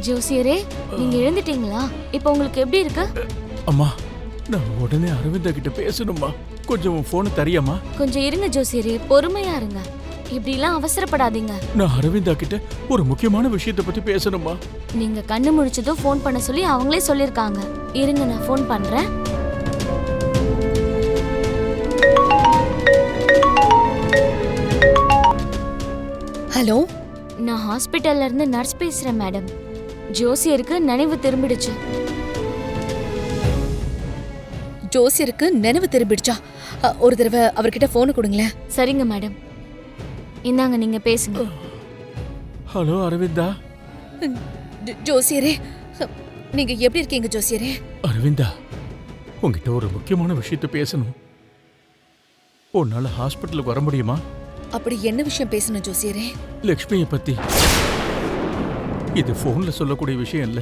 ஜோசியரே, நீங்க எழுந்துட்டீங்களா? இப்போ உங்களுக்கு எப்படி இருக்கு? அம்மா, நான் உடனே அரவிந்தா கிட்ட பேசணுமா? கொஞ்சம் போன் தரியாமா? கொஞ்சம் இருங்க ஜோசியரே, பொறுமையா இருங்க. இப்படிலாம் அவசரப்படாதீங்க. நான் அரவிந்தா கிட்ட ஒரு முக்கியமான விஷயத்தை பத்தி பேசணுமா? நீங்க கண்ணு முழிச்சதும் ஃபோன் பண்ண சொல்லி அவங்களே சொல்லிருக்காங்க. இருங்க, நான் ஃபோன் பண்றேன். ஹலோ, நான் ஹாஸ்பிட்டல்ல இருந்து நர்ஸ் பேசுறேன் மேடம். ஜோசியருக்கு நினைவு திரும்பிடுச்சு. ஜோசியருக்கு நினைவு திரும்பிடுச்சா? ஒரு தடவை அவர்கிட்ட போனை கொடுங்களேன். சரிங்க மேடம், இந்தாங்க, நீங்க பேசுங்க. ஹலோ அரவிந்தா. ஜோசியரே, நீங்க எப்படி இருக்கீங்க ஜோசியரே? அரவிந்தா, உங்ககிட்ட ஒரு முக்கியமான விஷயத்தை பேசணும். உன்னால ஹாஸ்பிட்டலுக்கு வர முடியுமா? அப்படி என்ன விஷயம் பேசணும் ஜோசியரே? லக்ஷ்மியை பத்தி. இது போன்ல சொல்லக்கூடிய விஷயம் இல்ல.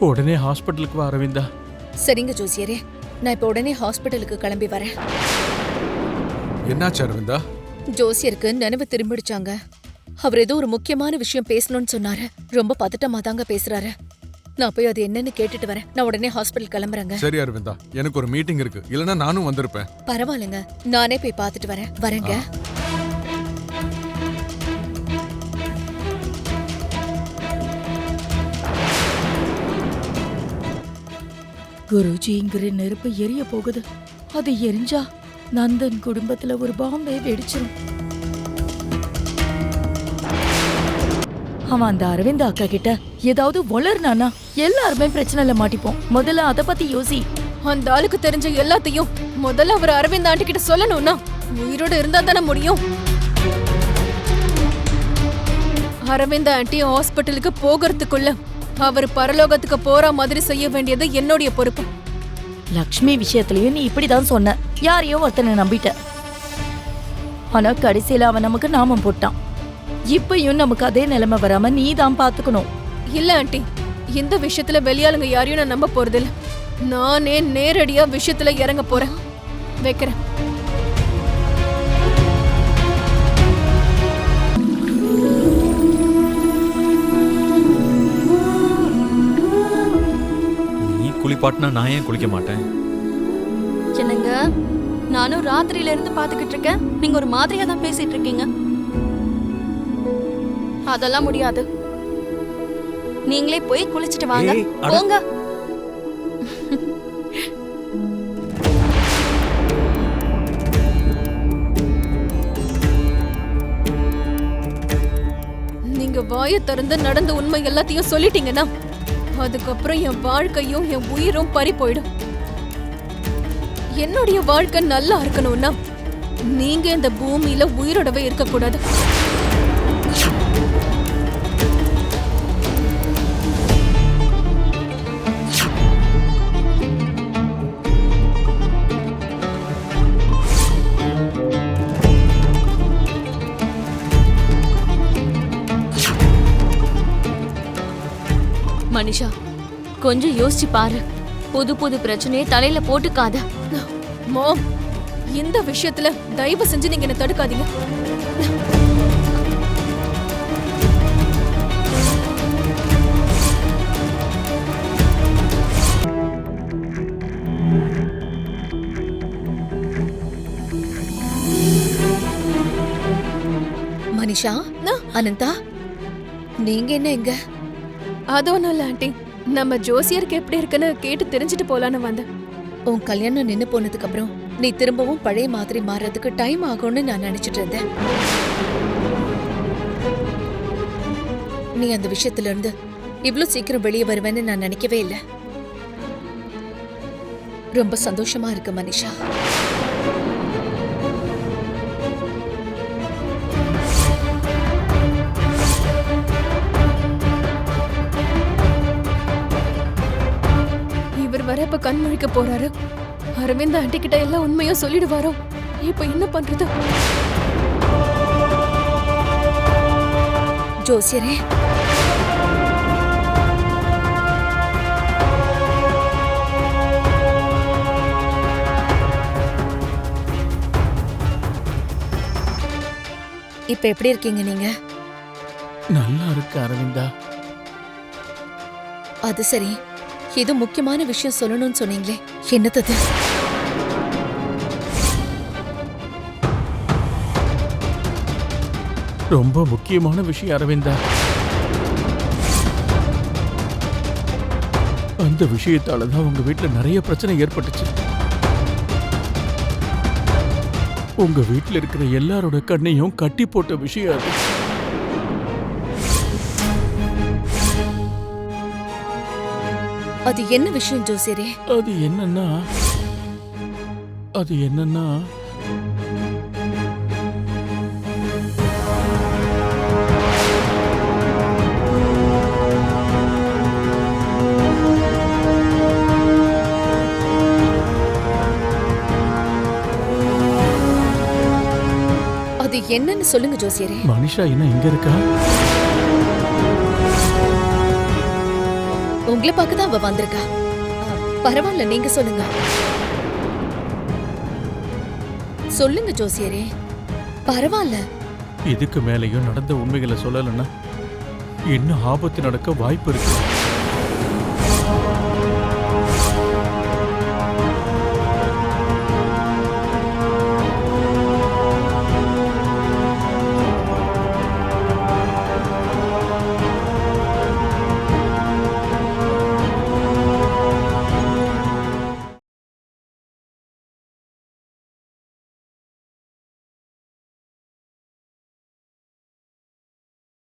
உடனே ஹாஸ்பிட்டலுக்கு வா அரவிந்தா. சரிங்க ஜோசியரே, நான் இப்ப உடனே ஹாஸ்பிட்டலுக்கு கிளம்பி வரேன். என்னாச்சு அரவிந்தா? ஜோசியருக்கு நினைவு திரும்பிடுச்சாங்க. அவர் ஏதோ ஒரு முக்கியமான விஷயம் பேசணும்னு சொன்னாரு. ரொம்ப பதட்டமா தாங்க பேசுறாரு. நான் போய் அது என்னன்னு கேட்டுட்டு வரேன். நான் உடனே ஹாஸ்பிட்டல் கிளம்புறேங்க. சரி அரவிந்தா, எனக்கு ஒரு மீட்டிங் இருக்கு, இல்லனா நானும் வந்திருப்பேன். பரவாயில்லைங்க, நானே போய் பார்த்துட்டு வரேங்க. குருஜிங்கிற நெருப்பு எரிய போகுது. அது எரிஞ்சா நந்தன் குடும்பத்துல ஒரு பாம்பே வெடிச்சிரும். அவன் அந்த அரவிந்த் அக்கா கிட்ட ஏதாவது வளர்னானா எல்லாருமே பிரச்சனைல மாட்டிப்போம். முதல்ல அத பத்தி யோசி. அந்த ஆளுக்கு தெரிஞ்ச எல்லாத்தையும் முதல்ல அவர் அரவிந்த் ஆண்டி கிட்ட சொல்லணும்னா உயிரோடு இருந்தா தானே முடியும். அரவிந்த் ஆண்டி ஹாஸ்பிட்டலுக்கு போகிறதுக்குள்ள அவர் பரலோகத்துக்கு போற மாதிரி செய்ய வேண்டியது என்னுடைய பொறுப்பு. லக்ஷ்மி விஷயத்திலயும் நீ இப்படிதான் சொன்ன. யாரையோ ஒருத்தனை நம்பிட்ட. ஆனா கடைசியில அவன் நமக்கு நாமம் போட்டான். இப்பயும் நமக்கு அதே நிலைமை வராம நீ தான் பாத்துக்கணும். இல்ல ஆண்டி, இந்த விஷயத்துல வெளியாளுங்க யாரையும் நான் நம்ப போறதில்ல. நானே நேரடியா விஷயத்துல இறங்க போறேன். வைக்கிறேன். நீ குளிப்பாட்டினா நான் ஏன் குளிக்க மாட்டேன்? என்னங்க, நானும் ராத்திரியில இருந்து பாத்துக்கிட்டு இருக்கேன். நீங்க ஒரு மாதிரியா தான் பேசிட்டு இருக்கீங்க. அதெல்லாம் முடியாது. நீங்களே போய் குளிச்சிட்டு வாங்க. போங்க. நீங்க வாயை திறந்து நடந்த உண்மை எல்லாத்தையும் சொல்லிட்டீங்கன்னா அதுக்கப்புறம் என் வாழ்க்கையும் என் உயிரும் பறி போயிடும். என்னுடைய வாழ்க்கை நல்லா இருக்கணும்னா நீங்க இந்த பூமியில உயிரோடவே இருக்கக்கூடாது. மனிஷா, கொஞ்சம் யோசிச்சு பாரு. புது புது பிரச்சனையை தலையில போட்டுக்காத. மாம், இந்த விஷயத்துல தயவு செஞ்சு நீங்க என்ன தடுக்காதீங்க. மனிஷா, அனந்தா, நீங்க என்ன இங்க? அதுவும் இல்ல ஆண்டி, நம்ம ஜோசியருக்கு எப்படி இருக்குன்னு கேட்டு தெரிஞ்சுட்டு போலான்னு வந்தேன். உன் கல்யாணம் நின்னு போனதுக்கு அப்புறம் நீ திரும்பவும் பழைய மாதிரி மாறதுக்கு டைம் ஆகும்னு நான் நினைச்சிட்டு இருந்தேன். நீ அந்த விஷயத்துல இருந்து இவ்ளோ சீக்கிரம் வெளியே வருவேன்னு நான் நினைக்கவே இல்லை. ரொம்ப சந்தோஷமா இருக்கு மனிஷா. இவர் வர இப்ப கண் முழிக்க போறாரு. அரவிந்த் ஆண்டி கிட்ட எல்லாம் உண்மையா சொல்லிடுவாரோ? இப்ப என்ன பண்றது? ஜோசியரே, இப்ப எப்படி இருக்கீங்க நீங்க? நல்லா இருக்கு அரவிந்தா. அது சரி, ஏதோ முக்கியமான விஷயம் சொல்லணும்னு சொன்னீங்களே, என்னது? ரொம்ப முக்கியமான விஷயம் அரவிந்தா. அந்த விஷயத்தால தான் உங்க வீட்ல நிறைய பிரச்சனை ஏற்பட்டுச்சு. உங்க வீட்ல இருக்கிற எல்லாரோட கண்ணையும் கட்டி போட்ட விஷயம் அது. அது என்ன விஷயம் ஜோசியரே? அது என்னன்னா அது என்னன்னு சொல்லுங்க ஜோசியரே. மனிஷா என்ன இங்க இருக்கா? உங்களை பார்க்க தான் அவ வந்திருக்கா. பரவாயில்ல, நீங்க சொல்லுங்க. சொல்லுங்க ஜோசியரே, பரவாயில்ல. இதுக்கு மேலேயும் நடந்த உண்மைகளை சொல்லலைன்னா இன்னும் ஆபத்து நடக்க வாய்ப்பு இருக்கு.